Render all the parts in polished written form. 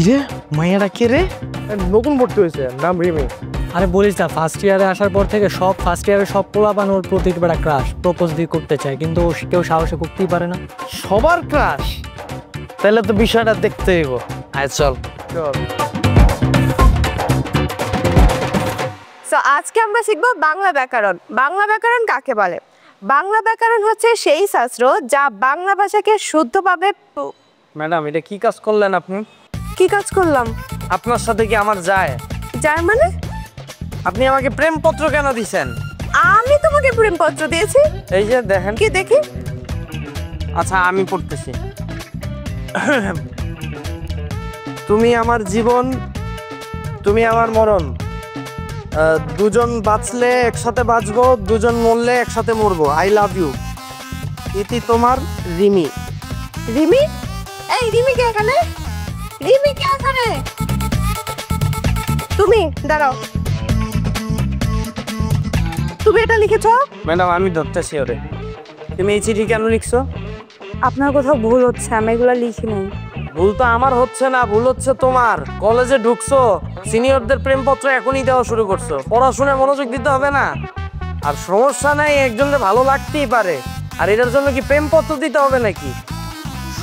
কিরে মাইয়াটা কে রে? নতুন ভর্তি হয়েছে, নাম রিমি। আরে বলিস না, ফার্স্ট ইয়ারে আসার পর থেকে ফার্স্ট ইয়ারে সব পোলাপান ওর প্রতি বেড়া ক্রাশ প্রপোজ দিয়ে করতে চায়, কিন্তু কেউ সাহসে করতেই পারে না। সবার ক্রাশ? তাহলে তো বিষয়টা দেখতে হইব। আয় চল। সো আজকে আমরা শিখব বাংলা ব্যাকরণ। বাংলা ব্যাকরণ কাকে বলে? বাংলা ব্যাকরণ হচ্ছে সেই শাস্ত্র যা বাংলা ভাষাকে শুদ্ধভাবে। ম্যাডাম, এটা কি কাজ করলেন আপনি? কি কাজ করলাম? আপনার সাথে কি আমার যায়? যার মানে? আপনি আমাকে প্রেমপত্র কেন দিছেন? আমি তোমাকে প্রেমপত্র দিয়েছি। এই যে দেখেন। কি দেখি? আচ্ছা আমি পড়তেছি। তুমি আমার জীবন, তুমি আমার মরণ, দুজন বাঁচলে একসাথে বাঁচবো, দুজন মরলে একসাথে মরবো। I love you. ইতি তোমার রিমি। রিমি? এই রিমি কে এখানে? রিমি কে এখানে? তুমি দাঁড়াও। তুমি এটা লিখেছো? ম্যাডাম আমি ধরতেছি ওরে। তুমি এই চিঠি কেন লিখছো? আপনার কোথাও ভুল হচ্ছে, আমি এগুলো লিখি নাই। ভুল তো আমার হচ্ছে না, ভুল হচ্ছে তোমার। কলেজে ঢুকছো, সিনিয়রদের প্রেমপত্র এখনই দেওয়া শুরু করছো। পড়াশোনায় মনোযোগ দিতে হবে না? আর সমস্যা নাই, একজনের ভালো লাগতেই পারে। আর এটার জন্য কি প্রেমপত্র দিতে হবে নাকি?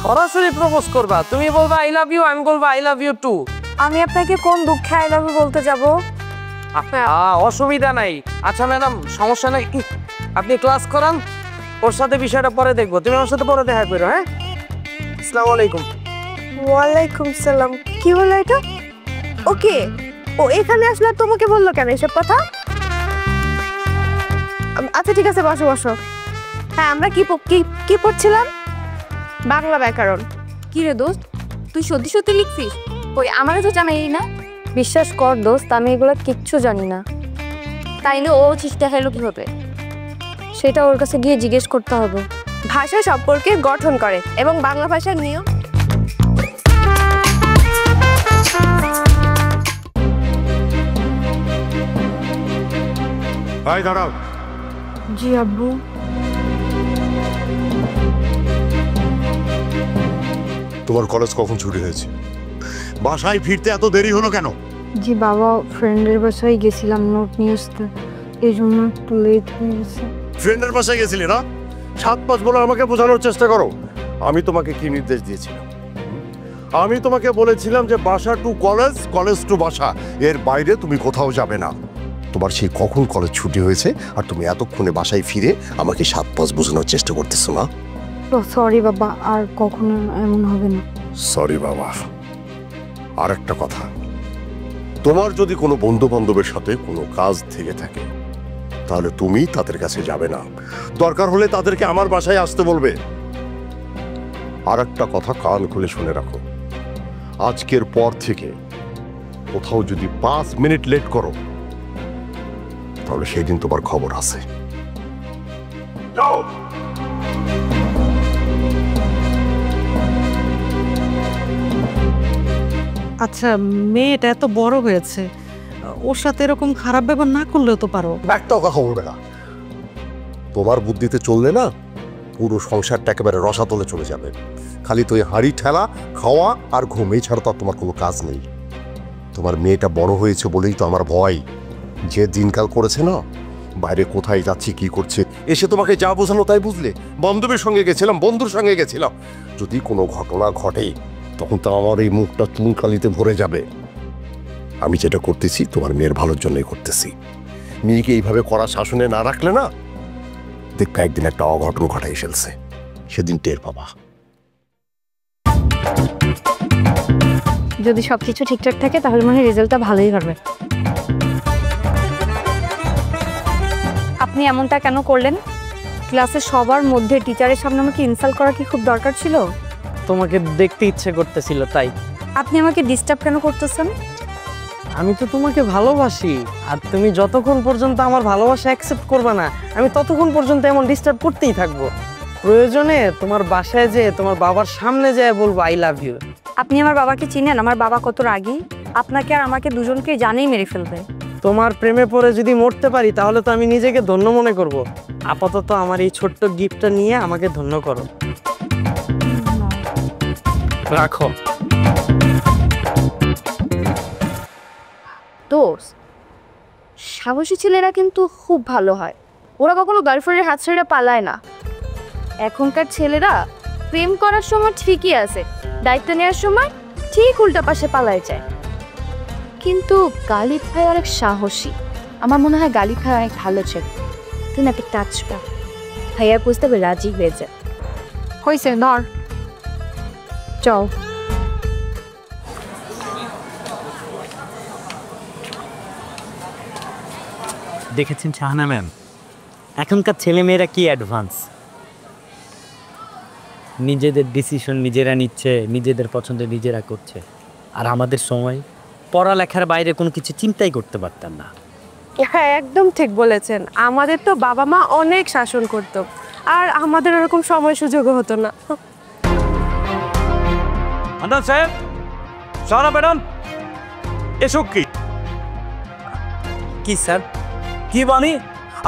সরাসরি প্রপোজ করবা। তুমি বলবা আই লাভ ইউ, আমি বলবো আই লাভ ইউ টু। আমি আপনাকে কোন দুঃখে আই লাভ ইউ বলতে যাব? অসুবিধা নাই। আচ্ছা ম্যাডাম, সমস্যা নাই, আপনি ক্লাস করান, ওর সাথে বিষয়টা পরে দেখবো। তুমি আমার সাথে পরে দেখা করো। হ্যাঁ, আসসালামু আলাইকুম। ওয়ালাইকুম সালাম। কি হলো এটা? ওকে, ও এখানে আসলে তোমাকে বললো কেন এসব কথা? আচ্ছা ঠিক আছে, বসো বসো। হ্যাঁ, আমরা কি পড়ছিলাম? বাংলা ব্যাকরণ। কি রে দোস্ত, তুই সত্যি সত্যি লিখছিস? ওই আমারও তো জানাই না। বিশ্বাস কর দোস্ত, আমি এগুলো কিচ্ছু জানি না। তাইলে ও চিঠিটা খাইলো কি হবে? সেটা ওর কাছে গিয়ে জিজ্ঞেস করতে হবে। ভাষা সম্পর্কে গঠন করে এবং বাংলা ভাষার নিয়ম। ভাই দাঁড়াও। জি আব্বু। তোমার কলেজ কখন ছুটি হয়েছে? বাসায় ফিরতে এত দেরি হলো কেন? জি বাবা, ফ্রেন্ডের বাসায় গেছিলাম নোট নিয়ে আসতে, এই জন্য একটু লেট হয়ে গেছে। ফ্রেন্ডের বাসায় গেছিলে না? 7-5 বলে আমাকে বোঝানোর চেষ্টা করো। আমি তোমাকে কি নির্দেশ দিয়েছিলাম? আমি তোমাকে বলেছিলাম যে বাসা টু কলেজ, কলেজ টু বাসা, এর বাইরে তুমি কোথাও যাবে না। তোমার সেই কখন কলেজ ছুটি হয়েছে আর তুমি এতক্ষণে বাসায় ফিরে আমাকে 7-5 বোঝানোর চেষ্টা করতেছো না? সরি বাবা, আর কখনো এমন হবে না। সরি বাবা। আর একটা কথা, তোমার যদি কোনো বন্ধু বান্ধবের সাথে কোনো কাজ থেকে থাকে তাহলে তুমি তাদের কাছে যাবে না। দরকার হলে তাদেরকে আমার বাসায় আসতে বলবে। আর একটা কথা কান খুলে শুনে রাখো, আজকের পর থেকে কোথাও যদি 5 মিনিট লেট করো তাহলে সেই দিন তোমার খবর আছে। যাও। আচ্ছা, মেয়েটা এত বড় হয়েছে, ওর সাথে এরকম খারাপ ব্যবহার না করলেও তো পারো। একটাও কথা বলবে না। তোমার বুদ্ধিতে চললে না পুরো সংসারটা একেবারে রসাতলে চলে যাবে। খালি তো হাঁড়ি ঠেলা, খাওয়া আর ঘুম, এই ছাড়া তো আর তোমার কোনো কাজ নেই। তোমার মেয়েটা বড় হয়েছে বলেই তো আমার ভয়। যে দিনকাল করেছে না, বাইরে কোথায় যাচ্ছি কি করছে, এসে তোমাকে যা বোঝানো তাই বুঝলে। বান্ধবীর সঙ্গে গেছিলাম, বন্ধুর সঙ্গে গেছিলাম, যদি কোনো ঘটনা ঘটে তখন তো আমার এই মুখটা চুনকালিতে ভরে যাবে। আমি যেটা করতেছি তোমার মেয়ের ভালোর জন্যই করতেছি। মেয়েকে এইভাবে কড়া শাসনে না রাখলে না, দেখবে একদিন একটা অঘটন ঘটাই ফেলছে, সেদিন টের পাবা। যদি সবকিছু ঠিকঠাক থাকে তাহলে মনে হয় রেজাল্টটা ভালোই হবে। আপনি এমনটা কেন করলেন? ক্লাসে সবার মধ্যে টিচারের সামনে আমাকে ইনসাল্ট করা কি খুব দরকার ছিল? তোমাকে দেখতে ইচ্ছে করতেছিল তাই। আপনি আমাকে ডিস্টার্ব কেন করতেছেন? আমি তো তোমাকে ভালোবাসি, আর তুমি যতক্ষণ পর্যন্ত আমার ভালোবাসা অ্যাকসেপ্ট করবে না আমি ততক্ষণ পর্যন্ত এমন ডিস্টার্ব করতেই থাকবো। প্রয়োজনে তোমার বাসায় যেয়ে তোমার বাবার সামনে যেয়ে বলবো আই লাভ ইউ। আপনি আমার বাবাকে চিনেন? আমার বাবা কত রাগী, আপনাকে আর আমাকে দুজনকে জানেই মেরে ফেলবে। তোমার প্রেমে পড়ে যদি মরতে পারি তাহলে তো আমি নিজেকে ধন্য মনে করব। আপাতত আমার এই ছোট্ট গিফটটা নিয়ে আমাকে ধন্য করো। রাখো। দোস্ত, সাহসী ছেলেরা কিন্তু খুব ভালো হয়। ওরা কখনো গার্লফ্রেন্ডের হাত ছেড়ে পালায় না। এখনকার ছেলেরা প্রেম করার সময় ঠিকই আছে, দায়িত্ব নেওয়ার সময় ঠিক উল্টা পাশে পালায় যায়। কিন্তু গালিব ভাই অনেক সাহসী। আমার মনে হয় গালিব ভাই অনেক ভালো ছেলে। তুই নাকি টাচটা ভাইয়ার প্রস্তাবে রাজি হয়ে যায়। হয়েছে নর, চল। দেখেছেন শাহানা ম্যাম, এখনকার ছেলেমেয়েরা কি অ্যাডভান্স, নিজেদের ডিসিশন নিজেরা নিচ্ছে, নিজেদের পছন্দ নিজেরা করছে। আর আমাদের সময় পড়ালেখার বাইরে কোনো কিছু চিন্তাই করতে পারতাম না। হ্যাঁ, একদম ঠিক বলেছেন। আমাদের তো বাবা মা অনেক শাসন করতো, আর আমাদের ওরকম সময় সুযোগও হতো না। আন্দাজ সাহেব, সারা ম্যাডাম, এসব কি? কি স্যার? কি বানি?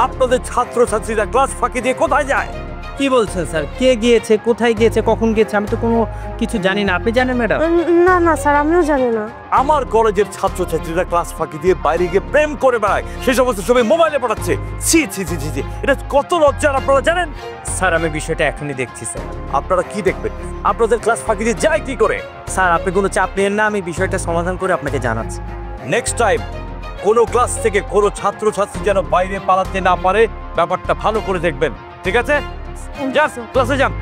আপনাদের ছাত্রছাত্রীরা ক্লাস ফাঁকি দিয়ে কোথায় যায়? কি বলছেন স্যার? কে গিয়েছে, কোথায় গিয়েছে, কখন গিয়েছে? আমি তো কোনো কিছু জানি না। আপনি জানেন ম্যাডাম? না না স্যার, আমিও জানি না। আমার কলেজের ছাত্রছাত্রীরা ক্লাস ফাঁকি দিয়ে বাইরে গিয়ে প্রেম করে বেড়ায়, সেই সমস্ত ছবি মোবাইলে পাঠাচ্ছে। ছি ছি ছি ছি ছি, এটা কত লজ্জার আপনারা জানেন? স্যার আমি বিষয়টা এখনই দেখছি স্যার। আপনারা কি দেখবেন? আপনাদের ক্লাস ফাঁকি দিয়ে যায় কি করে? স্যার আপনি কোনো চাপ নেন না, আমি বিষয়টা সমাধান করে আপনাকে জানাচ্ছি। নেক্সট টাইম কোনো ক্লাস থেকে কোনো ছাত্রছাত্রী যেন বাইরে পালাতে না পারে, ব্যাপারটা ভালো করে দেখবেন, ঠিক আছে? যান ক্লাসে যান।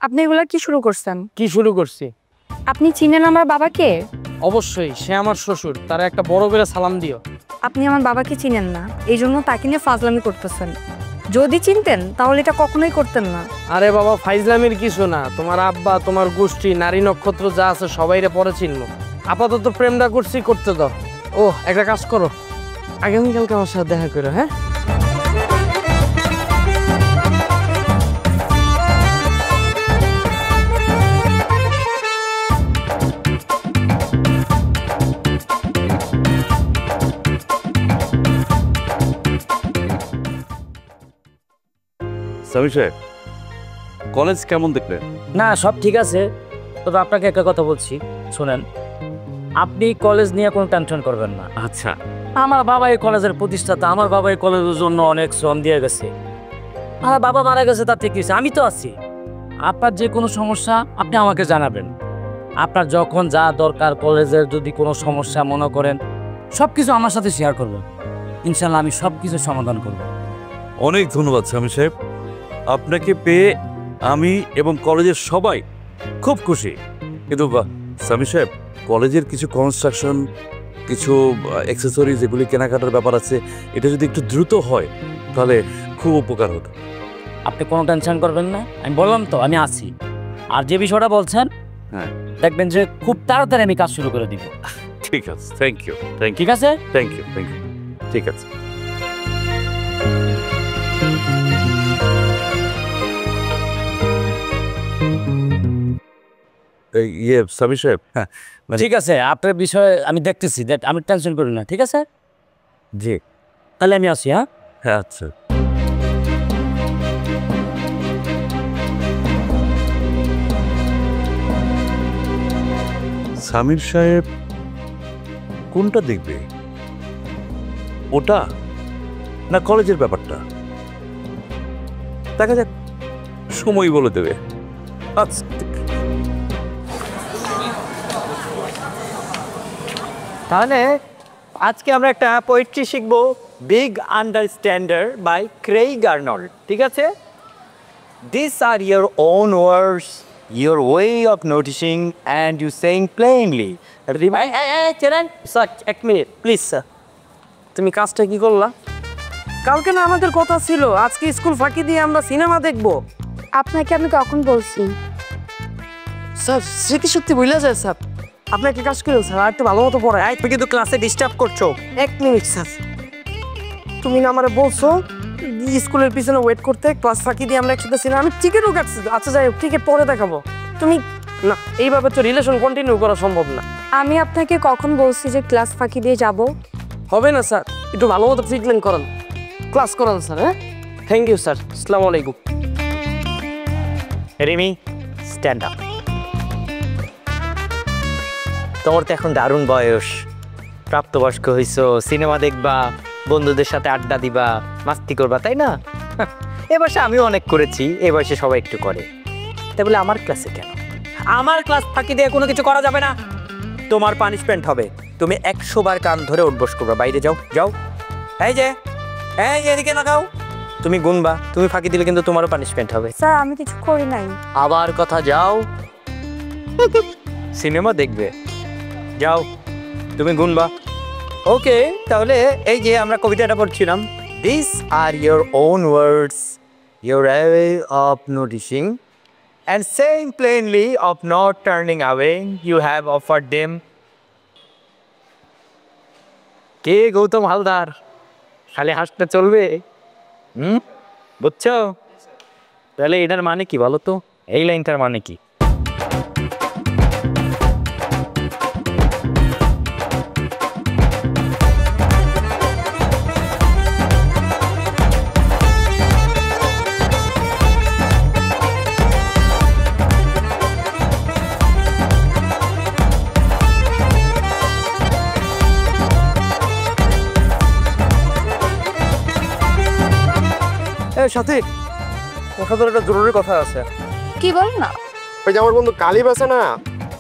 আপনি এগুলা কি শুরু করছেন? কি শুরু করছি? আপনি চিনেন আমার বাবাকে? অবশ্যই, সে আমার শ্বশুর, তারা একটা বড় করে সালাম দিও। আপনি আমার বাবাকে চিনেন না, এই জন্য তাকে নিয়ে ফাজলামি করতেছেন। যদি চিনতেন তাহলে এটা কখনোই করতেন না। আরে বাবা, ফাইজলামির কিছু না। তোমার আব্বা, তোমার গোষ্ঠী, নারী নক্ষত্র যা আছে সবাইরে পরে চিনবো। আপাতত প্রেমটা করছি, করতে দাও। ও, একটা কাজ করো, আগামীকালকে আমার সাথে দেখা করো, হ্যাঁ? সামি সাহেব, কলেজ কেমন দেখলেন? না, সব ঠিক আছে, তবে আপনাকে একটা কথা বলছি, শোনেন। আপনি কলেজ নিয়ে কোনো টেনশন করবেন না। আচ্ছা, আমার বাবা এই কলেজের প্রতিষ্ঠাতা, আমার বাবা এই কলেজের জন্য অনেক শ্রম দিয়ে গেছে। আমার বাবা মারা গেছে, তাতে কি হয়েছে? আমি তো আছি। আপনার যে কোনো সমস্যা আপনি আমাকে জানাবেন। আপনার যখন যা দরকার, কলেজের যদি কোনো সমস্যা মনে করেন, সব কিছু আমার সাথে শেয়ার করবেন। ইনশাল্লাহ আমি সব কিছু সমাধান করব। অনেক ধন্যবাদ সামি সাহেব, আপনাকে পেয়ে আমি এবং কলেজের সবাই খুব খুশি। কিন্তু সামি সাহেব, কলেজের কিছু কনস্ট্রাকশন, কিছু অ্যাক্সেসরিজ, এগুলি কেনাকাটার ব্যাপার আছে, এটা যদি একটু দ্রুত হয় তাহলে খুব উপকার হতো। আপনি কোনো টেনশন করবেন না, আমি বললাম তো আমি আছি। আর যে বিষয়টা বলছেন, হ্যাঁ, দেখবেন যে খুব তাড়াতাড়ি আমি কাজ শুরু করে দিব। ঠিক আছে, থ্যাংক ইউ, থ্যাংক ইউ, ঠিক আছে? থ্যাংক ইউ, থ্যাংক ইউ, ঠিক আছে। ইয়ে সামি সাহেব, হ্যাঁ ঠিক আছে, আপনার বিষয়ে আমি দেখতেছি, আমি টেনশন করি না, ঠিক আছে? জি, তাহলে আমি আসি। হ্যাঁ হ্যাঁ, আচ্ছা। সামির সাহেব কোনটা দেখবে, ওটা না কলেজের ব্যাপারটা? দেখা যাক, সময় বলে দেবে। আচ্ছা, তাহলে আজকে আমরা একটা পোয়েট্রি শিখবো, বিগ আন্ডারস্ট্যান্ডার বাই ক্রেইগ আর্নল্ড, ঠিক আছে? These are your own words, your way of noticing and you saying plainly. এক মিনিট প্লিজ স্যার, তুমি কাজটা কি করলা? কালকে না আমাদের কথা ছিল আজকে স্কুল ফাঁকি দিয়ে আমরা সিনেমা দেখবো। আপনাকে আমি কখন বলছি? স্যার, স্মৃতি সত্যি ভুলে যায় স্যার। আপনি একটা কাজ করেন স্যার, আর একটু ভালো মতো পড়ায়। তুমি কিন্তু ক্লাসে ডিস্টার্ব করছো। এক মিনিট স্যার, তুমি না আমারে বলছো স্কুলের পিছনে ওয়েট করতে, ক্লাস ফাঁকি দিয়ে আমরা একসাথে সিনেমা। আমি টিকিটও কাটছি। আচ্ছা যাই হোক, টিকিট পরে দেখাবো। তুমি না, এইভাবে তো রিলেশন কন্টিনিউ করা সম্ভব না। আমি আপনাকে কখন বলছি যে ক্লাস ফাঁকি দিয়ে যাব? হবে না স্যার, একটু ভালো মতো ট্রিটমেন্ট করান, ক্লাস করান স্যার। হ্যাঁ, থ্যাংক ইউ স্যার, আসসালামু আলাইকুম। Rimi, stand up. তোমার তো এখন দারুণ বয়স, প্রাপ্তবয়স্ক হইছো, সিনেমা দেখবা, বন্ধুদের সাথে আড্ডা দিবা, মাস্তি করবা, তাই না? এ বয়সে আমিও অনেক করেছি, এ বয়সে সবাই একটু করে। তাই বলে আমার ক্লাসে কেন? আমার ক্লাস ফাঁকি দিয়ে কোনো কিছু করা যাবে না। তোমার পানিশমেন্ট হবে, তুমি 100 বার কান ধরে উঠবস করবা। বাইরে যাও, যাও। এই যে, এই এদিকে না, গাও। তুমি গুনবা, তুমি ফাঁকি দিলে কিন্তু তোমারও পানিশমেন্ট হবে। স্যার আমি কিছু করি নাই। আবার কথা, যাও। সিনেমা দেখবে, যাও। তুমি গুনবা। ওকে, তাহলে এই যে আমরা কবিতাটা পড়ছিলাম, this are your own words, your way of noticing and saying plainly of not turning away you have offered them. কে গৌতম হালদার? খালি হাসতে চলবে? বুঝছো? তাহলে এটার মানে কি বলো তো? এই লাইনটার মানে কি? সাথে ওর সাথে একটা জরুরি কথা আছে। কি বল না? ওই যে আমার বন্ধু কালিব আছে না,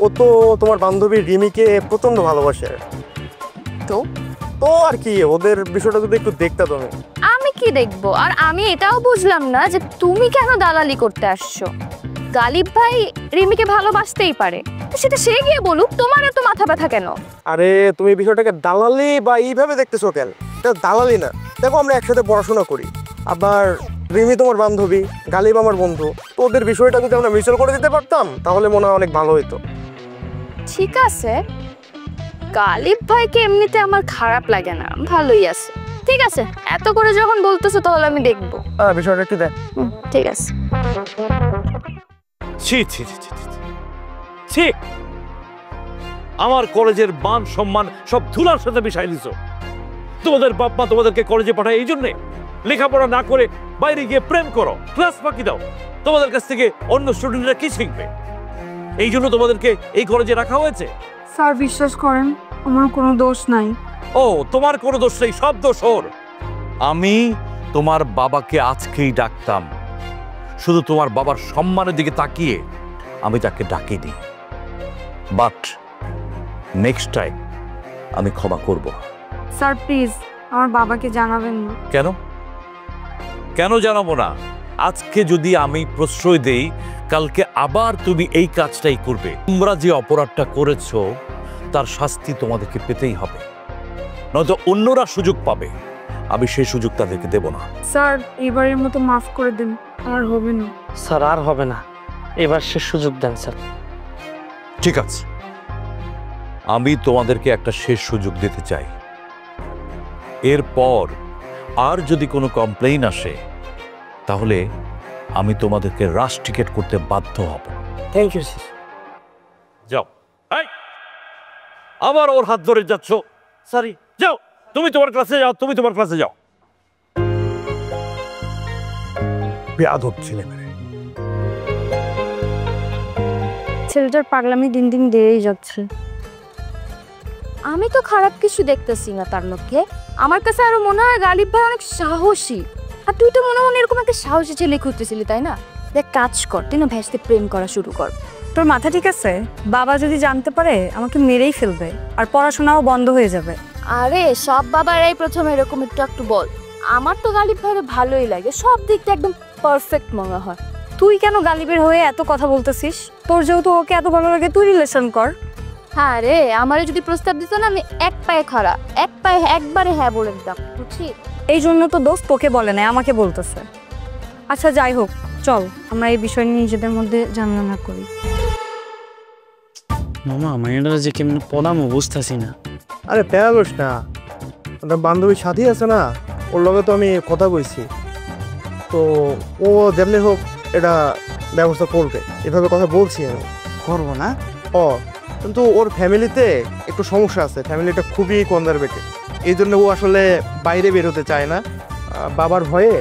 ও তো তোমার বান্ধবী রিমিকে প্রচন্ড ভালোবাসে। তো তো আর কি, ওদের বিষয়টা যদি একটু দেখতে তুমি। আমি কি দেখবো? আর আমি এটাও বুঝলাম না যে তুমি কেন দালালি করতে আসছো। গালিব ভাই রিমিকে ভালোবাসতেই পারে, তো সেটা সে গিয়ে বলুক, তোমার এত মাথা ব্যথা কেন? আরে তুমি বিষয়টাকে দালালি বা এইভাবে দেখতেছো কেন? এটা দালালি না। দেখো আমরা একসাথে পড়াশোনা করি, আবার রিমি তোমার বান্ধবী, গালিব আমার বন্ধু। তো ওদের বিষয়টা যদি আমরা মিউচুয়াল করে দিতে পারতাম তাহলে মনে হয় অনেক ভালো হতো। ঠিক আছে, গালিব ভাইকে এমনিতে আমার খারাপ লাগে না, ভালোই আছে। ঠিক আছে, এত করে যখন বলতেছো তাহলে আমি দেখবো। বিষয়টা একটু দেখ। ঠিক আছে। ছি ছি ছি ছি ছি, ছি! আমার কলেজের মান সম্মান সব ধুলার সাথে মিশাই দিছো। তোমাদের বাপ মা তোমাদেরকে কলেজে পাঠায় এই জন্যে লেখাপড়া না করে বাইরে গিয়ে প্রেম করো, ক্লাস ফাঁকি দাও। তোমাদের কাছ থেকে অন্য স্টুডেন্টরা কি শিখবে? এই জন্য তোমাদেরকে এই কলেজে রাখা হয়েছে। স্যার বিশ্বাস করেন, আমার কোনো দোষ নাই। ও, তোমার কোনো দোষ নেই, সব দোষ ওর। আমি তোমার বাবাকে আজকেই ডাকতাম, শুধু তোমার বাবার সম্মানের দিকে তাকিয়ে আমি তাকে ডাকিনি। বাট নেক্সট টাইম আমি ক্ষমা করব। স্যার প্লিজ আমার বাবাকে জানাবেন না। কেন কেন জানাবো না? আজকে যদি আমি প্রশ্রয় দেই, কালকে আবার তুমি এই কাজটাই করবে। তোমরা যে অপরাধটা করেছো তার শাস্তি তোমাদেরকে পেতেই হবে, নয়তো অন্যরা সুযোগ পাবে। আমি সেই সুযোগ তাদেরকে দেব না। স্যার এবারের মতো মাফ করে দিন, আর হবে না। স্যার আর হবে না, এবার সে সুযোগ দেন স্যার। ঠিক আছে, আমি তোমাদেরকে একটা শেষ সুযোগ দিতে চাই। এরপর আর যদি কোনো কমপ্লেইন আসে তাহলে আমি তোমাদেরকে রাশ টিকেট করতে বাধ্য হব। Thank you sir. যাও। এই, আবার ওর হাত ধরে যাচ্ছ। সরি, যাও, তুমি তোমার ক্লাসে যাও, তুমি তোমার ক্লাসে যাও। বেয়াদব ছেলে মেয়ে। ছেলেটার পাগলামি দিন দিন বেড়েই যাচ্ছে। আমি তো খারাপ কিছু দেখতেছি না তার মধ্যে। আমার কাছে আরো মনে হয় গালিব ভাই অনেক সাহসী। আর তুই তো মনে মনে এরকম একটা সাহসী ছেলে খুঁজতেছিলি, তাই না? দেখ, কাজ কর, তুই না ভ্যাসতে প্রেম করা শুরু কর। তোর মাথা ঠিক আছে? বাবা যদি জানতে পারে আমাকে মেরেই ফেলবে, আর পড়াশোনাও বন্ধ হয়ে যাবে। আরে সব বাবারাই প্রথমে এরকম একটু একটু বল। আমার তো গালিব ভাইরে ভালোই লাগে, সব দিকটা একদম পারফেক্ট মনে হয়। তুই কেন গালিবের হয়ে এত কথা বলতেছিস? তোর যেহেতু ওকে এত ভালো লাগে, তুই রিলেশন কর। হ্যাঁ রে, আমারে যদি প্রস্তাব দিত না, আমি এক পায়ে খাড়া, এক পায়ে একবারে হ্যাঁ বলে দিতাম, বুঝছি? এই জন্য তো দোস্ত তোকে বলে না, আমাকে বলতেছে। আচ্ছা যাই হোক, চল আমরা এই বিষয় নিয়ে নিজেদের মধ্যে ঝামেলা না করি। মামা মাইন্ডারে যে কেমন পড়ামো বুঝতেছি না। আরে প্যারালোস না, ওটা বান্ধবীর সাথী আছে না, ওর লগে তো আমি কথা কইছি। তো ও যেমনি হোক এটা ব্যবস্থা করবে, এভাবে কথা বলছি আমি। করবো না? ও কিন্তু ওর ফ্যামিলিতে একটু সমস্যা আছে, ফ্যামিলিটা খুবই কনজারভেটিভ। এই জন্য ও আসলে বাইরে বেরোতে চায় না, বাবার ভয়ে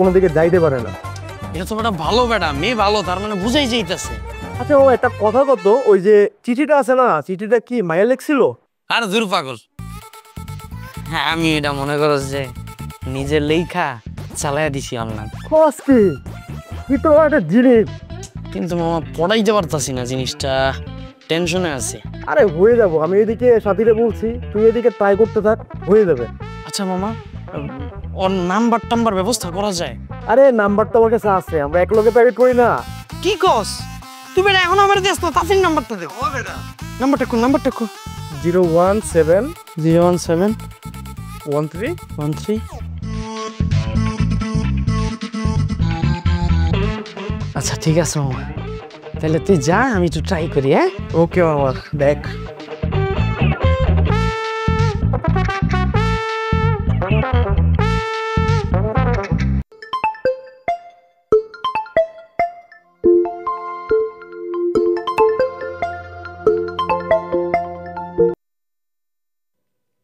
কোনো দিকে যাইতে পারে না। এটা তো বেটা ভালো বেটা, মেয়ে ভালো, তার মানে বুঝাই যাইতেছে। আচ্ছা ও একটা কথা কত, ওই যে চিঠিটা আছে না, চিঠিটা কি মায়া লেখছিল? আর দূর পাগল, হ্যাঁ আমি এটা মনে করো যে নিজের লেখা চালাইয়া দিছি অনলাইন। কষ্টি কি তো একটা জিনিস। কিন্তু মামা পড়াইতে পারতাছি না, জিনিসটা টেনশনে আছে। আরে হয়ে যাবো, আমি এদিকে সাথীরে বলছি, তুই এদিকে ট্রাই করতে থাক, হয়ে যাবে। আচ্ছা মামা, ওর নাম্বার টাম্বার ব্যবস্থা করা যায়? আরে নাম্বার তো আমার কাছে আছে, আমরা এক লগে প্যাকেট করি না। কি কস তুই বেটা? এখন আমার দেশ তো তাসির নাম্বারটা দে। ও বেটা নাম্বারটা কোন? নাম্বারটা কোন? 017 017 13 13। আচ্ছা ঠিক আছে মামা, তাহলে তুই যা, আমি একটু ট্রাই করি। হ্যাঁ ওকে মামা, দেখ।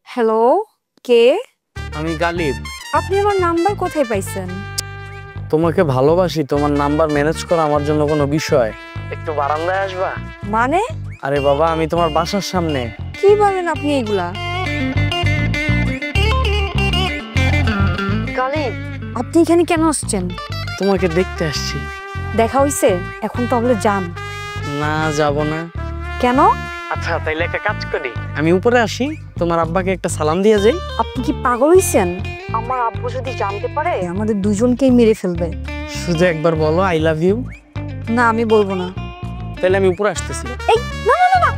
হ্যালো, কে? আমি গালিব। আপনি আমার নাম্বার কোথায় পাইছেন? তোমাকে ভালোবাসি, তোমার নাম্বার ম্যানেজ করা আমার জন্য কোনো বিষয়। একটু বারান্দায় আসবা? মানে আরে বাবা, আমি তোমার বাসার সামনে। কি বলেন আপনি এইগুলা? গালিব, আপনি এখানে কেন আসছেন? তোমাকে দেখতে আসছি। দেখা হইছে? এখন তাহলে যান। না যাব না। কেন? আচ্ছা তাইলে একটা কাজ করি, আমি উপরে আসি, তোমার আব্বাকে একটা সালাম দিয়ে যাই। আপনি কি পাগল হইছেন? আমার আব্বু যদি জানতে পারে আমাদের দুজনকেই মেরে ফেলবে। শুধু একবার বলো আই লাভ ইউ। না, আমি বলবো না। তাহলে আমি উপরে আসতেছি। এই না না না না।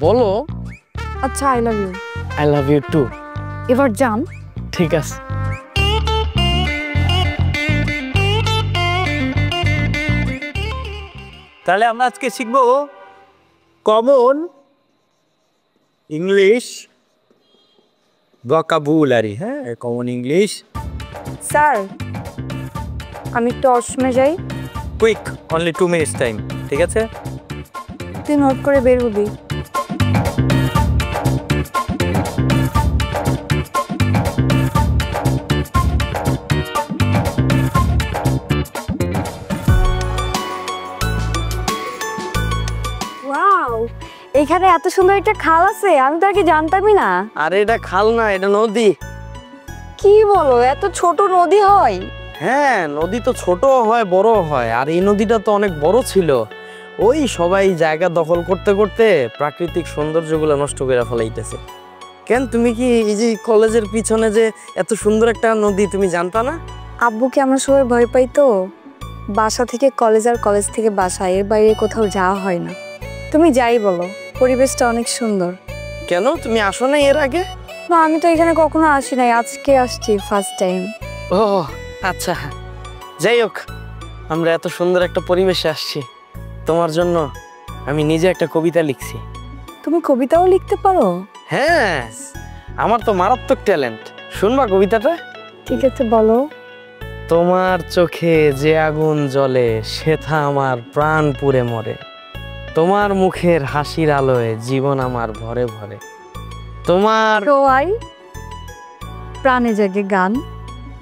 বলো আচ্ছা, I love you. I love you too. এবার যান। ঠিক আছে। তাহলে আমরা আজকে শিখবো কমন ইংলিশ ভোকাবুলারি। হ্যাঁ, কমন ইংলিশ। স্যার, আমি একটু অসমে যাই। Quick, only 2 minutes time. ঠিক আছে? তুই নোট করে বের হবি। ওয়াও, এখানে এত সুন্দর একটা খাল আছে, আমি তো আগে জানতামই না। আরে এটা খাল না, এটা নদী। কি বলো, এত ছোট নদী হয়? হ্যাঁ, নদী তো ছোট হয় বড় হয়, আর এই নদীটা তো অনেক বড় ছিল। ওই সবাই জায়গা দখল করতে করতে প্রাকৃতিক সৌন্দর্যগুলো নষ্ট করে ফেলাইতেছে। কেন, তুমি কি এই যে কলেজের পিছনে যে এত সুন্দর একটা নদী তুমি জানতা না? আব্বুকে আমরা সবাই ভয় পাই তো, বাসা থেকে কলেজ আর কলেজ থেকে বাসা, এর বাইরে কোথাও যাওয়া হয় না। তুমি যাই বলো, পরিবেশটা অনেক সুন্দর। কেন, তুমি আসো না এর আগে? না, আমি তো এখানে কখনো আসি নাই, আজকে আসছি ফার্স্ট টাইম। ও আচ্ছা, যাই হোক, আমরা এত সুন্দর একটা পরিবেশে আসছি, তোমার জন্য আমি নিজে একটা কবিতা লিখছি। তুমি কবিতাও লিখতে পারো? হ্যাঁ, আমার তো মারাত্মক ট্যালেন্ট। শুনবা কবিতাটা? ঠিক আছে, বলো। তোমার চোখে যে আগুন জ্বলে সেথা আমার প্রাণ পুড়ে মরে, তোমার মুখের হাসির আলোয় জীবন আমার ভরে ভরে, তোমার রোয়াই প্রাণে জাগে গান,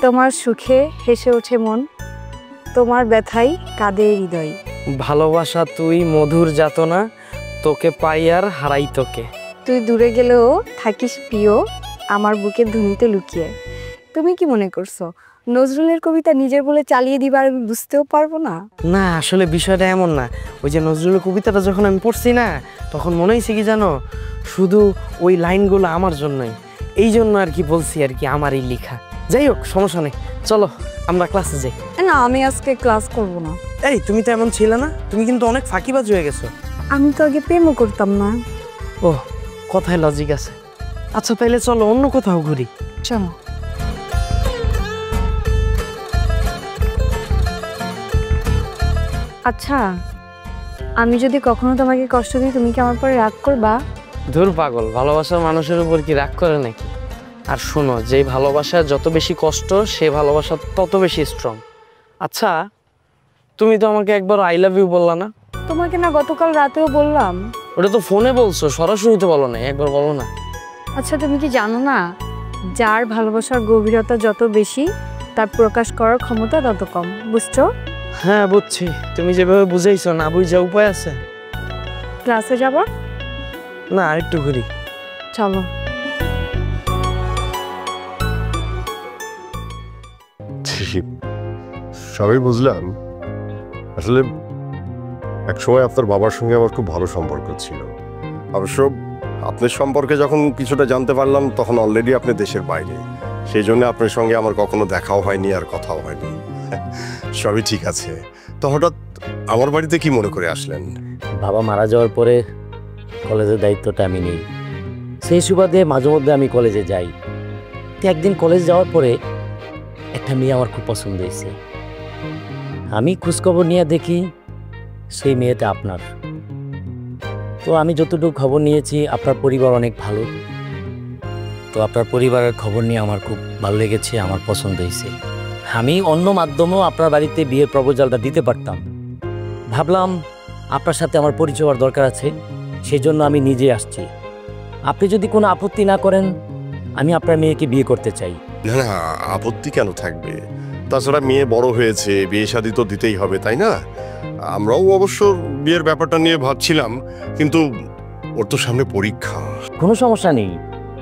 তোমার সুখে হেসে ওঠে মন, তোমার ব্যথাই কাঁদে হৃদয়। ভালোবাসা তুই মধুর যাতনা, তোকে পাই আর হারাই তোকে। তুই দূরে গেলেও থাকিস প্রিয় আমার বুকের ধুনিতে লুকিয়ে। তুমি কি মনে করছো নজরুলের কবিতা নিজের বলে চালিয়ে দিবার আমি বুঝতেও পারবো না? না, আসলে বিষয়টা এমন না। ওই যে নজরুলের কবিতাটা যখন আমি পড়ছি না, তখন মনে হয়েছে কি জানো, শুধু ওই লাইনগুলো আমার জন্যই, এই জন্য আর কি বলছি আর কি, আমার এই লেখা। যাই হোক, সমস্যা নেই, চলো আমরা ক্লাসে যাই। না, আমি আজকে ক্লাস করব না। এই, তুমি তো এমন ছিলে না, তুমি কিন্তু অনেক ফাঁকিবাজ হয়ে গেছো। আমি তো আগে প্রেমও করতাম না। ও, কথায় লজিক আছে। আচ্ছা তাইলে চলো অন্য কোথাও ঘুরি। চলো। আচ্ছা, আমি যদি কখনো তোমাকে কষ্ট দিই, তুমি কি আমার পরে রাগ করবা? ধুর পাগল, ভালোবাসার মানুষের উপর কি রাগ করে নাকি? আর শোনো, যে ভালোবাসার যত বেশি কষ্ট, সে ভালোবাসা তত বেশি স্ট্রং। আচ্ছা, তুমি তো আমাকে একবার আই লাভ ইউ বললা না? তোমাকে না গতকাল রাতেও বললাম। ওটা তো ফোনে বলছো, সরাসরি তো বলো না, একবার বলো না। আচ্ছা, তুমি কি জানো না, যার ভালোবাসার গভীরতা যত বেশি তার প্রকাশ করার ক্ষমতা তত কম, বুঝছো? হ্যাঁ বুঝছি, তুমি যেভাবে বুঝাইছো না বুঝা উপায় আছে? ক্লাসে যাবো? না আরেকটু ঘুরি। চলো। সবই বুঝলাম। আসলে একসময় আপনার বাবার সঙ্গে আমার খুব ভালো সম্পর্ক ছিল। অবশ্য আপনার সম্পর্কে যখন কিছুটা জানতে পারলাম তখন অলরেডি আপনি দেশের বাইরে, সেই জন্য আপনার সঙ্গে আমার কখনো দেখাও হয়নি আর কথাও হয়নি। সবই ঠিক আছে। তো হঠাৎ আমার বাড়িতে কি মনে করে আসলেন? বাবা মারা যাওয়ার পরে কলেজের দায়িত্বটা আমি নিই, সেই সুবাদে মাঝে মধ্যে আমি কলেজে যাই। তো একদিন কলেজ যাওয়ার পরে একটা মেয়ে আমার খুব পছন্দ হয়েছে। আমি খোঁজখবর নিয়ে দেখি সেই মেয়েটা আপনার। তো আমি যতটুকু খবর নিয়েছি আপনার পরিবার অনেক ভালো। তো আপনার পরিবারের খবর নিয়ে আমার খুব ভালো লেগেছে, আমার পছন্দ হয়েছে। আমি অন্য মাধ্যমেও আপনার বাড়িতে বিয়ের প্রপোজালটা দিতে পারতাম। ভাবলাম আপনার সাথে আমার পরিচয় হওয়ার দরকার আছে, সেই জন্য আমি নিজে আসছি। আপনি যদি কোনো আপত্তি না করেন আমি আপনার মেয়েকে বিয়ে করতে চাই। না না, আপত্তি কেন থাকবে? তাছাড়া মেয়ে বড় হয়েছে, বিয়ে শাদী তো দিতেই হবে, তাই না? আমরাও অবশ্য বিয়ের ব্যাপারটা নিয়ে ভাবছিলাম, কিন্তু ওর তো সামনে পরীক্ষা। কোনো সমস্যা নেই,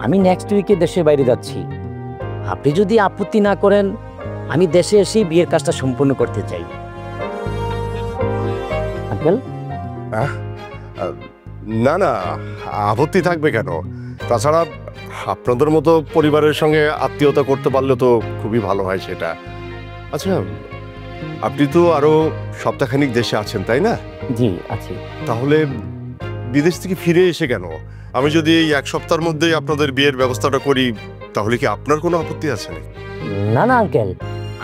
আমি নেক্সট উইকে দেশের বাইরে যাচ্ছি। আপনি যদি আপত্তি না করেন আমি দেশে এসেই বিয়ের কাজটা সম্পূর্ণ করতে চাই। আঙ্কেল? না না, আপত্তি থাকবে কেন? তাছাড়া আপনাদের মতো পরিবারের সঙ্গে আত্মীয়তা করতে পারলে তো খুবই ভালো হয় সেটা। আচ্ছা, আপনি তো আরো সপ্তাহখানিক দেশে আছেন, তাই না? জি আছি। তাহলে বিদেশ থেকে ফিরে এসে কেন? আমি যদি এই এক সপ্তাহের মধ্যেই আপনাদের বিয়ের ব্যবস্থাটা করি তাহলে কি আপনার কোনো আপত্তি আছে নাকি? না না আঙ্কেল,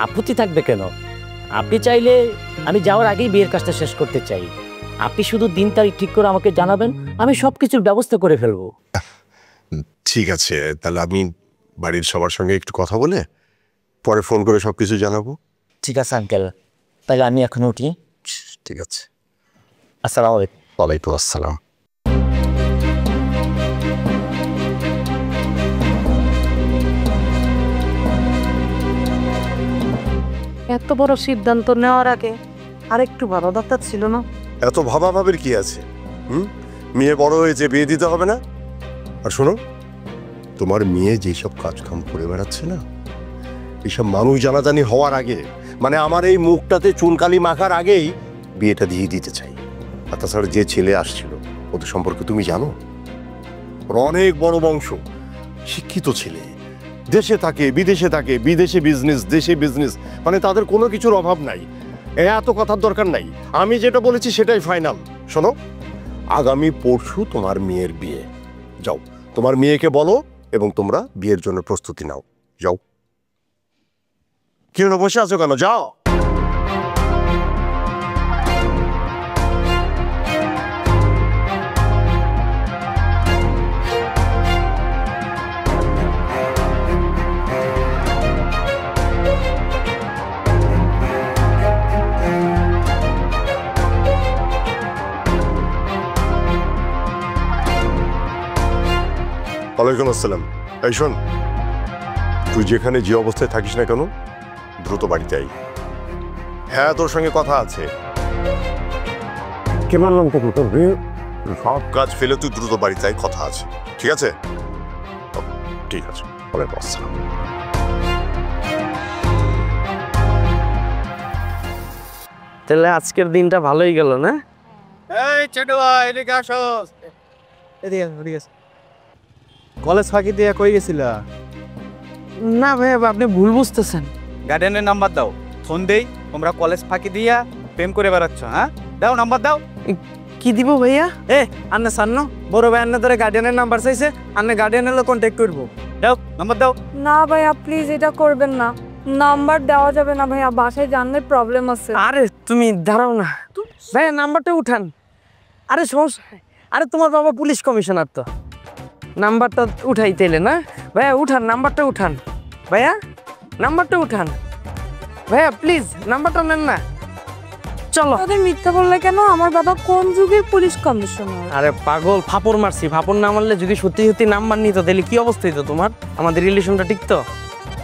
আপত্তি থাকবে কেন? আপনি চাইলে আমি যাওয়ার আগেই বিয়ের কাজটা শেষ করতে চাই। আপনি শুধু দিন তারিখ ঠিক করে আমাকে জানাবেন, আমি সব কিছুর ব্যবস্থা করে ফেলবো। ঠিক আছে, তাহলে আমি বাড়ির সবার সঙ্গে একটু কথা বলে পরে ফোন করে সব কিছু জানাবো। ঠিক আছে আঙ্কেল, তাহলে আমি এখন উঠি। ঠিক আছে, আসসালামু আলাইকুম। ওয়ালাইকুম আসসালাম। এত বড় সিদ্ধান্ত নেওয়ার আগে আরেকটু ভালো দরকার ছিল না? এত ভাবাভাবির কি আছে? মেয়ে বড় হয়েছে, বিয়ে দিতে হবে না? আর শোনো, তোমার মেয়ে যেসব কাজকাম করে বেড়াচ্ছে না, এইসব মানুষ জানাজানি হওয়ার আগে, মানে আমার এই মুখটাতে চুনকালি মাখার আগেই বিয়েটা দিয়ে দিতে চাই। আর তাছাড়া যে ছেলে আসছিল ওদের সম্পর্কে তুমি জানো? ওর অনেক বড় বংশ, শিক্ষিত ছেলে, দেশে থাকে বিদেশে থাকে, বিদেশে বিজনেস দেশে বিজনেস, মানে তাদের কোনো কিছুর অভাব নাই। এত কথার দরকার নাই, আমি যেটা বলেছি সেটাই ফাইনাল। শোনো, আগামী পরশু তোমার মেয়ের বিয়ে। যাও, তোমার মেয়েকে বলো এবং তোমরা বিয়ের জন্য প্রস্তুতি নাও। যাও। কি হলো, বসে আছো কেন? যাও। ওয়ালাইকুম আসসালাম। এই শোন, তুই যেখানে যে অবস্থায় থাকিস না কেন দ্রুত বাড়িতে আই। হ্যাঁ, তোর সঙ্গে কথা আছে। কে বললাম তো, সব কাজ ফেলে তুই দ্রুত বাড়িতে আই, কথা আছে। ঠিক আছে? ঠিক আছে, ওয়ালাইকুম আসসালাম। তাহলে আজকের দিনটা ভালোই গেল না? এই ছোট ভাই, এদিকে আসো। এদিকে আসো। কলেজ ফাঁকি দিয়ে কই গেছিলা? না ভাই, আপনি ভুল বুঝতেছেন। গার্ডিয়ানের নাম্বার দাও, ফোন দেই। তোমরা কলেজ ফাঁকি দিয়া প্রেম করে বেড়াচ্ছ, হ্যাঁ? দাও নাম্বার দাও। কি দিব ভাইয়া? আন্না সান্ন বড় ভাই আন্না ধরে গার্ডিয়ানের নাম্বার চাইছে, আন্না গার্ডিয়ানের লোক কন্ট্যাক্ট করবো। দাও নাম্বার দাও। না ভাইয়া, প্লিজ এটা করবেন না। নাম্বার দেওয়া যাবে না ভাইয়া, বাসায় জানলে প্রবলেম আছে। আরে তুমি দাঁড়াও না ভাইয়া, নাম্বারটা উঠান। আরে সমস্যা, আরে তোমার বাবা পুলিশ কমিশনার, তো নাম্বারটা উঠাইতেলে না ভাইয়া। উঠান, নাম্বারটা উঠান ভাইয়া, নাম্বারটা উঠান ভাইয়া, প্লিজ নাম্বারটা নেন না। চলো। তাদের মিথ্যা বললে কেন? আমার বাবা কোন যুগের পুলিশ কমিশনার? আরে পাগল, ফাপড় মারছি। ফাপড় না মারলে যদি সত্যি সত্যি নাম্বার নিত তাহলে কি অবস্থা হইতো তোমার? আমাদের রিলেশনটা টিকতো?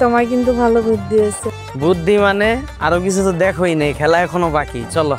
তোমার কিন্তু ভালো বুদ্ধি আছে। বুদ্ধি মানে আরো কিছু তো দেখোই নেই, খেলা এখনো বাকি, চলো।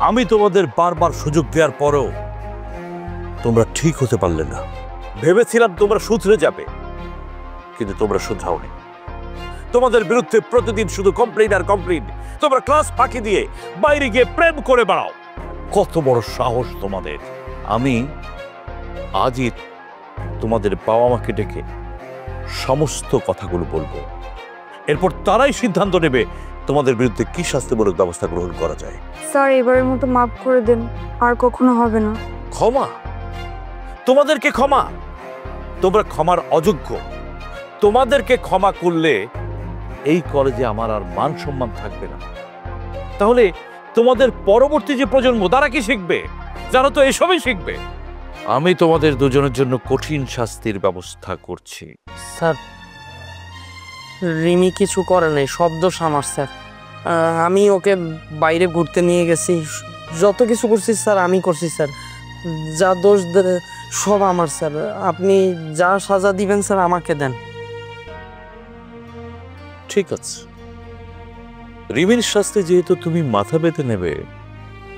আমি তোমাদের বারবার সুযোগ দেওয়ার পরেও তোমরা ঠিক হতে পারলে না। ভেবেছিলাম তোমরা শুধরে যাবে, কিন্তু তোমরা শুধরাওনি। তোমাদের বিরুদ্ধে প্রতিদিন শুধু কমপ্লেইন আর কমপ্লেইন। তোমরা ক্লাস ফাঁকি দিয়ে বাইরে গিয়ে প্রেম করে বেড়াও। কত বড় সাহস তোমাদের! আমি আজই তোমাদের বাবা মাকে ডেকে সমস্ত কথাগুলো বলবো। এরপর তারাই সিদ্ধান্ত নেবে তোমাদের বিরুদ্ধে কি শাস্তিমূলক ব্যবস্থা গ্রহণ করা যায়। স্যার, এবারের মতো মাফ করে দেন, আর কখনো হবে না। ক্ষমা? তোমাদেরকে ক্ষমা? তোমরা ক্ষমার অযোগ্য। তোমাদেরকে ক্ষমা করলে এই কলেজে আমার আর মান সম্মান থাকবে না। তাহলে তোমাদের পরবর্তী যে প্রজন্ম তারা কি শিখবে? যারা তো এসবই শিখবে। আমি তোমাদের দুজনের জন্য কঠিন শাস্তির ব্যবস্থা করছি। স্যার, রিমি কিছু করে নাই, সব দোষ আমার স্যার। আমি ওকে বাইরে ঘুরতে নিয়ে গেছি, যত কিছু করছি স্যার আমি করছি স্যার। যা দোষ সব আমার স্যার। আপনি যা সাজা দিবেন স্যার আমাকে দেন। ঠিক আছে, রিমির শাস্তি যেহেতু তুমি মাথা পেতে নেবে,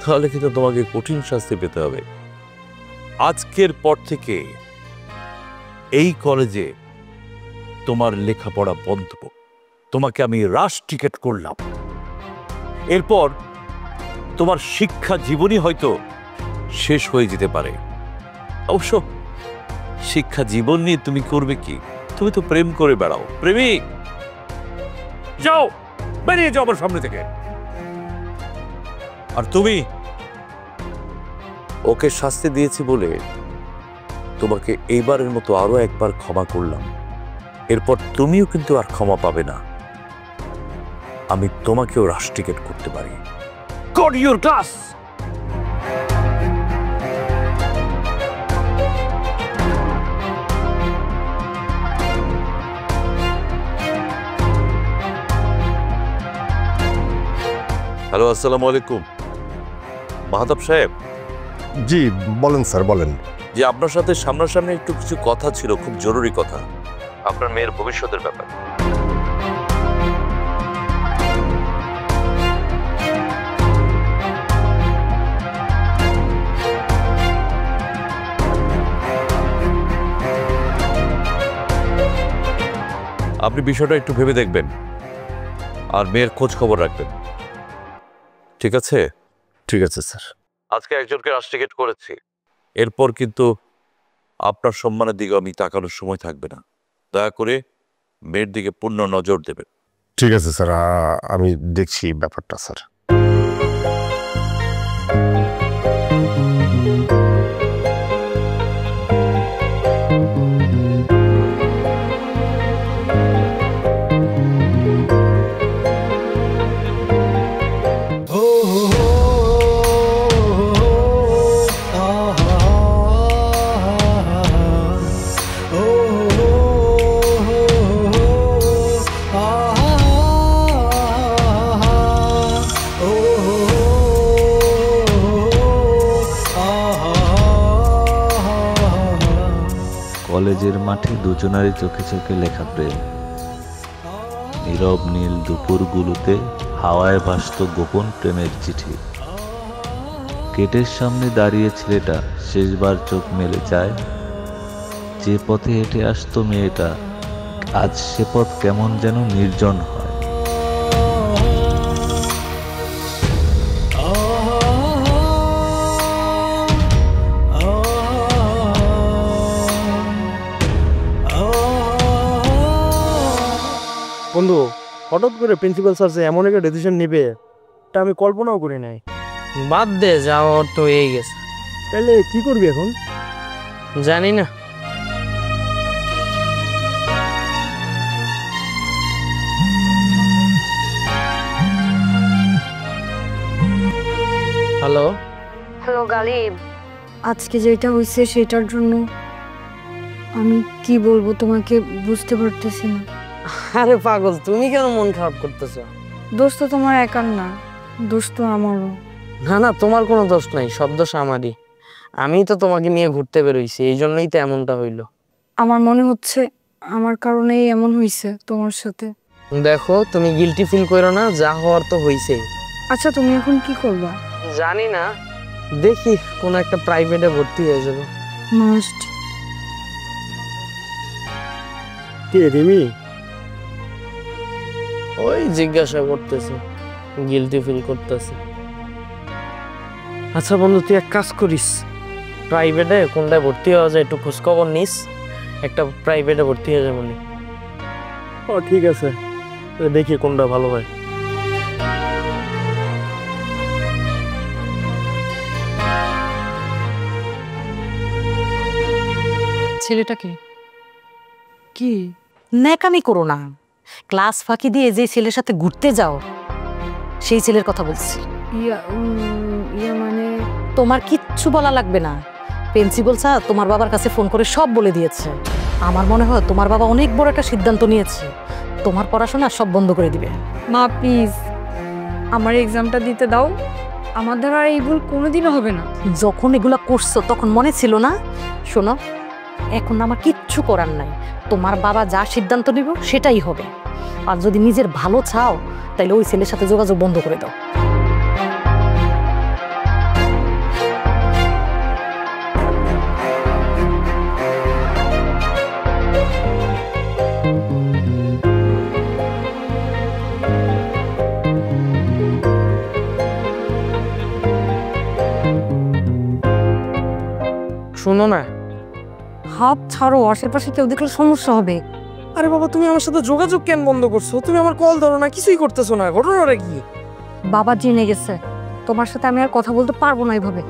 তাহলে কিন্তু তোমাকে কঠিন শাস্তি পেতে হবে। আজকের পর থেকে এই কলেজে তোমার লেখাপড়া বন্ধ। তোমাকে আমি রাশ টিকেট করলাম। এরপর তোমার শিক্ষা জীবনী হয়তো শেষ হয়ে যেতে পারে। অবশ্য শিক্ষা জীবন নিয়ে তুমি করবে কি? তুমি তো প্রেম করে বেড়াও। প্রেমিক, যাও, বেরিয়ে যাও আমার সামনে থেকে। আর তুমি ওকে শাস্তি দিয়েছি বলে তোমাকে এইবারের মতো আরো একবার ক্ষমা করলাম। এরপর তুমিও কিন্তু আর ক্ষমা পাবে না। আমি তোমাকেও রাশ টিকেট করতে পারি। Go to your class. Hello, আসসালামু আলাইকুম। মাহতাব সাহেব। জি বলেন স্যার, বলেন। যে আপনার সাথে সামনাসামনি একটু কিছু কথা ছিল, খুব জরুরি কথা, আপনার মেয়ের ভবিষ্যতের ব্যাপারে। আপনি বিষয়টা একটু ভেবে দেখবেন আর মেয়ের খোঁজ খবর রাখবেন, ঠিক আছে? ঠিক আছে স্যার। আজকে একজনকে রাশ টিকেট করেছি, এরপর কিন্তু আপনার সম্মানের দিকে আমি তাকানোর সময় থাকবে না। দয়া করে মেয়ের দিকে পূর্ণ নজর দেবেন। ঠিক আছে স্যার, আমি দেখছি ব্যাপারটা স্যার। কলেজের মাঠে দুজনারই চোখে চোখে লেখা প্রেম। নীরব নীল দুপুরগুলোতে হাওয়ায় ভাসত গোপন প্রেমের চিঠি। গেটের সামনে দাঁড়িয়ে ছেলেটা শেষবার চোখ মেলে যায়। যে পথে হেঁটে আসতো মেয়েটা, আজ সে পথ কেমন যেন নির্জন হয়। বন্ধু, হঠাৎ করে প্রিন্সিপাল স্যার যে এমন একটা ডিসিশন নেবে এটা আমি কল্পনাও করি নাই। বাদ দে, যাওয়ার তো হয়ে গেছে। তাহলে কি করবি এখন? জানি না। হ্যালো। হ্যালো গালিব, আজকে যেটা হয়েছে সেটার জন্য আমি কি বলবো তোমাকে বুঝতে পারতেছি না। আরে পাগল, তুমি কেন মন খারাপ করতেছো? দোষ তো তোমার একার না, দোষ তো আমারও। না না, তোমার কোনো দোষ নাই, সব দোষ আমারই। আমি তো তোমাকে নিয়ে ঘুরতে বেরোইছি, এই জন্যই তো এমনটা হইলো। আমার মনে হচ্ছে আমার কারণেই এমন হয়েছে তোমার সাথে। দেখো, তুমি গিলটি ফিল করো না, যা হওয়ার তো হইছেই। আচ্ছা তুমি এখন কি করবা? জানি না, দেখি কোন একটা প্রাইভেটে ভর্তি হয়ে যাবো। মাস্ট। কে রিমি? ওই জিজ্ঞাসা করতেছে, গিলটি ফিল করতেছে। আচ্ছা বন্ধু, তুই এক কাজ করিস, প্রাইভেটে কোনটায় ভর্তি হওয়া যায় একটু খোঁজখবর নিস, একটা প্রাইভেটে ভর্তি হয়ে যাবো। ও ঠিক আছে, দেখি কোনটা ভালো হয়। ছেলেটাকে কি ন্যাকামি করো না। ক্লাস ফাঁকি দিয়ে যে ছেলের সাথে ঘুরতে যাও, সেই ছেলের কথা বলছি। ইয়া মানে তোমার কিচ্ছু বলা লাগবে না। প্রিন্সিপাল স্যার তোমার বাবার কাছে ফোন করে সব বলে দিয়েছে। আমার মনে হয় তোমার বাবা অনেক বড় একটা সিদ্ধান্ত নিয়েছে, তোমার পড়াশোনা সব বন্ধ করে দিবে। মা প্লিজ আমার এক্সামটা দিতে দাও, আমার দ্বারা এই ভুল কোনোদিনও হবে না। যখন এগুলা করছো তখন মনে ছিল না? শোনো, এখন আমার কিচ্ছু করার নাই, তোমার বাবা যা সিদ্ধান্ত নিব সেটাই হবে। আর যদি নিজের ভালো চাও তাহলে ওই ছেলের সাথে যোগাযোগ বন্ধ করে দাও। শোনো না, হাত ছাড়ো, আশেপাশে কেউ দেখলে সমস্যা হবে। আরে বাবা, তুমি আমার সাথে যোগাযোগ কেন বন্ধ করছো? তুমি আমার কল ধরো না, কিছুই করতেছো না, ঘটনাটা কি? বাবা জেনে গেছে, তোমার সাথে আমি আর কথা বলতে পারবো না এইভাবে।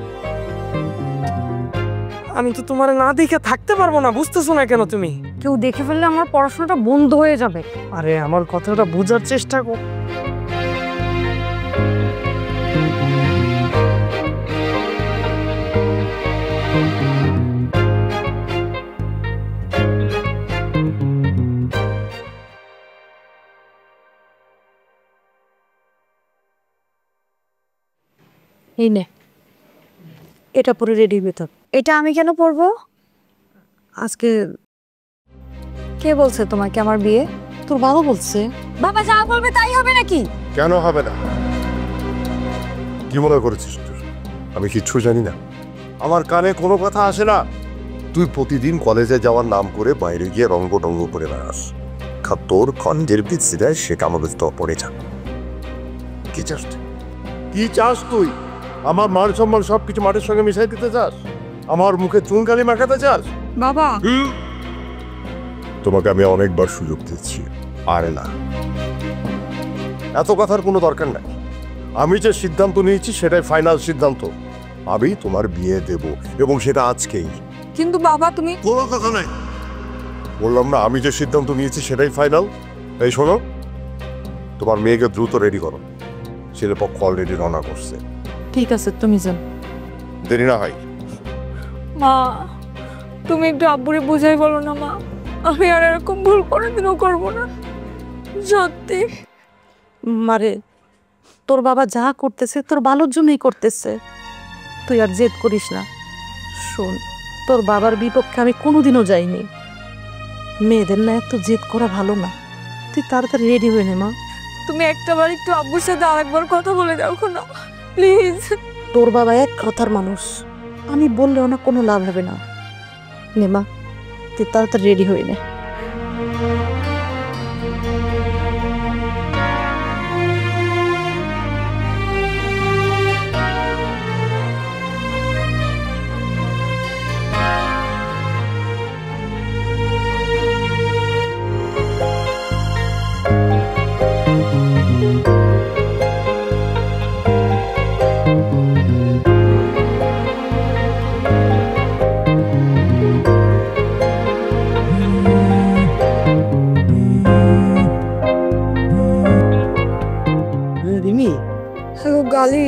আমি তো তোমার না দেখে থাকতে পারবো না, বুঝতেছো না কেন তুমি? কেউ দেখে ফেললে আমার পড়াশোনাটা বন্ধ হয়ে যাবে। আরে আমার কথাটা বোঝার চেষ্টা কর। এই নে, এটা পরে রেডি হয়ে থাক। এটা আমি কেন পড়বো? আজকে কে বলছে তোমাকে আমার বিয়ে? তোর বাবা বলছে। বাবা যা বলবে তাই হবে নাকি? কেন হবে না? কি মনে করেছিস তুই আমি কিচ্ছু জানি না? আমার কানে কোনো কথা আসে না। তুই প্রতিদিন কলেজে যাওয়ার নাম করে বাইরে গিয়ে রঙ্গ টঙ্গ করে বেড়াস। তোর খন্ডের ভিত্তিতে সে কামগ্রস্ত পড়ে যান। কি চাস তুই? কি চাস তুই? আমার মান সম্মান সবকিছু মাটির সঙ্গে মিশাই দিতে চাস? আমার মুখে চুনকালি মাখাতে চাস? বাবা তোমাকে আমি অনেকবার সুযোগ দিচ্ছি, আর না, এত কথার কোনো দরকার নাই। আমি যে সিদ্ধান্ত নিয়েছি সেটাই ফাইনাল সিদ্ধান্ত। আমি তোমার বিয়ে দেব, এবং সেটা আজকেই। কিন্তু বাবা তুমি। কোনো কথা নাই, বললাম না আমি যে সিদ্ধান্ত নিয়েছি সেটাই ফাইনাল। এই শোনো, তোমার মেয়েকে দ্রুত রেডি করো, ছেলেপক্ষ অলরেডি রওনা করছে। ঠিক আছে, তুমি যান, দেরি না হয়। মা তুমি একটু আব্বুরে বুঝাই বলো না মা, আমি আর এরকম ভুল কোনোদিনও করবো না, সত্যি। মারে, তোর বাবা যা করতেছে তোর ভালোর জন্যই করতেছে, তুই আর জেদ করিস না। শোন, তোর বাবার বিপক্ষে আমি কোনোদিনও যাইনি, মেয়েদের না এত জেদ করা ভালো না। তুই তাড়াতাড়ি রেডি হয়ে নে মা। তুমি একটাবার একটু আব্বুর সাথে আরেকবার কথা বলে দেখো না প্লিজ। তোর বাবা এক কথার মানুষ, আমি বললেও না কোনো লাভ হবে না। নে মা, তুই তাড়াতাড়ি রেডি হয়ে নে। রিমি, হ্যালো গালি,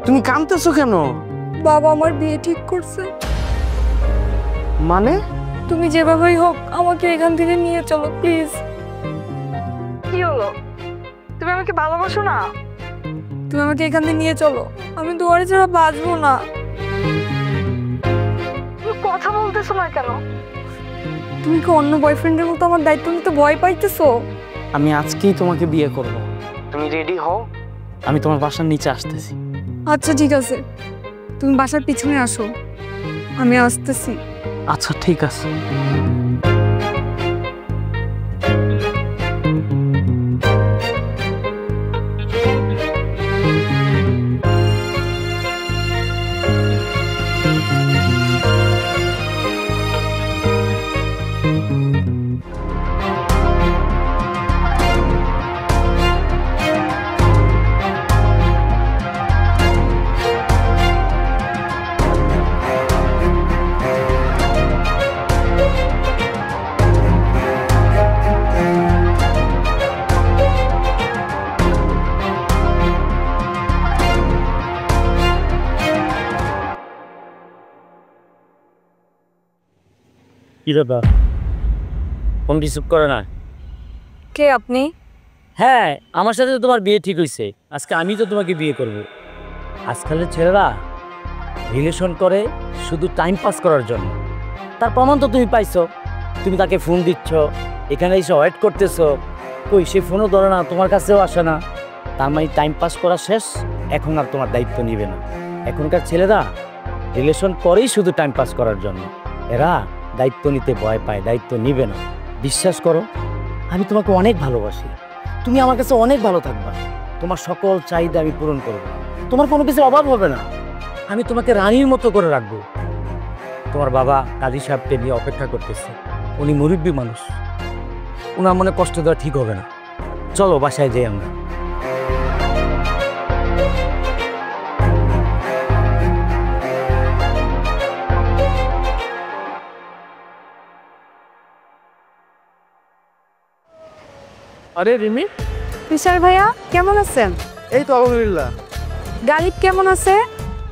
তুমি কাঁদতেছো কেন? বাবা আমার বিয়ে ঠিক করছে। মানে? তুমি যেভাবেই হোক আমাকে এখান থেকে নিয়ে চলো প্লিজ। কি হলো, তুমি আমাকে ভালোবাসো না? তুমি আমাকে এখান থেকে নিয়ে চলো, আমি দুয়ারে ছাড়া বাঁচবো না। তুমি কথা বলতেছো না কেন? তুমি কি অন্য বয়ফ্রেন্ডের মতো আমার দায়িত্ব নিতে ভয় পাইতেছো? আমি আজকেই তোমাকে বিয়ে করব। তুমি রেডি হও, আমি তোমার বাসার নিচে আসতেছি। আচ্ছা ঠিক আছে, তুমি বাসার পিছনে আসো, আমি আসতেছি। আচ্ছা ঠিক আছে। কি ব্যাপার, ফোন রিসিভ করে না? কে আপনি? হ্যাঁ, আমার সাথে তো তোমার বিয়ে ঠিক হয়েছে, আজকে আমি তো তোমাকে বিয়ে করব। আজকালের ছেলেরা রিলেশন করে শুধু টাইম পাস করার জন্য, তার প্রমাণ তো তুমি পাইছো। তুমি তাকে ফোন দিচ্ছ, এখানে এসে ওয়েট করতেছো, কই সে ফোনও ধরে না, তোমার কাছেও আসে না। তার মানে টাইম পাস করা শেষ, এখন আর তোমার দায়িত্ব নিবে না। এখনকার ছেলেরা রিলেশন করেই শুধু টাইম পাস করার জন্য, এরা দায়িত্ব নিতে ভয় পায়, দায়িত্ব নিবে না। বিশ্বাস করো, আমি তোমাকে অনেক ভালোবাসি, তুমি আমার কাছে অনেক ভালো থাকবা, তোমার সকল চাহিদা আমি পূরণ করব, তোমার কোনো কিছুর অভাব হবে না, আমি তোমাকে রানীর মতো করে রাখবো। তোমার বাবা কাজী সাহেবকে নিয়ে অপেক্ষা করতেছে, উনি মুরব্বী মানুষ, ওনার মনে কষ্ট দেওয়া ঠিক হবে না। চলো বাসায় যাই আমরা। আরে রিমি, বিশাল ভাইয়া কেমন আছেন? এই তো আলহামদুলিল্লাহ। গালিব কেমন আছে?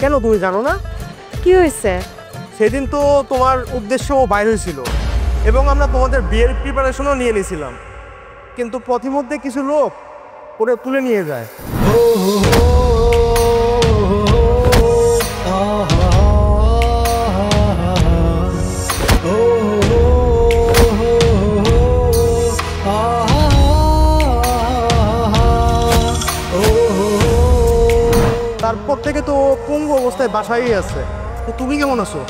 কেন তুমি জানো না? কি হয়েছে? সেদিন তো তোমার উদ্দেশ্য বাইরে হয়েছিল এবং আমরা তোমাদের বিয়ের প্রিপারেশনও নিয়ে নিয়েছিলাম, কিন্তু পথিমধ্যে কিছু লোক ওরে তুলে নিয়ে যায়। তারপর থেকে তো পঙ্গু অবস্থায় বাসায় আছে। তো তুমি কেমন আছো?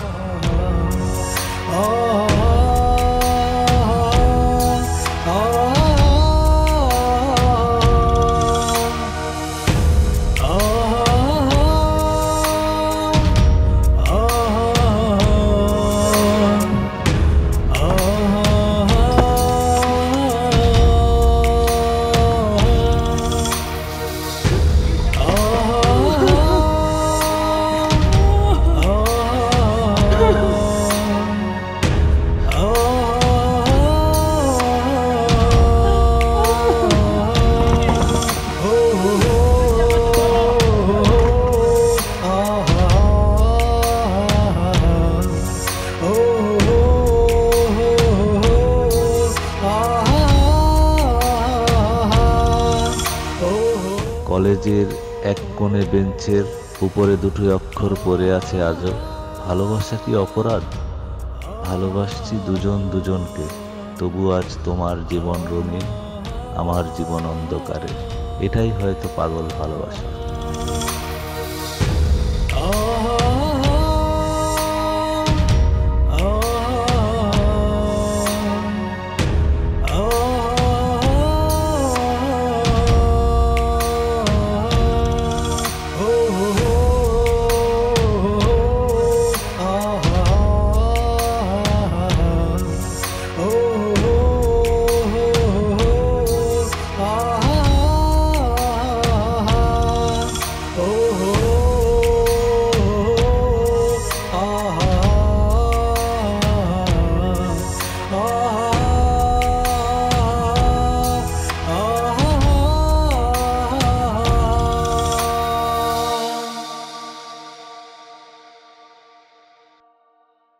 কলেজের এক কোণে বেঞ্চের উপরে দুটো অক্ষর পড়ে আছে আজও, ভালোবাসা কি অপরাধ? ভালোবাসছি দুজন দুজনকে, তবু আজ তোমার জীবন রঙিন, আমার জীবন অন্ধকারে। এটাই হয়তো পাগল ভালোবাসা।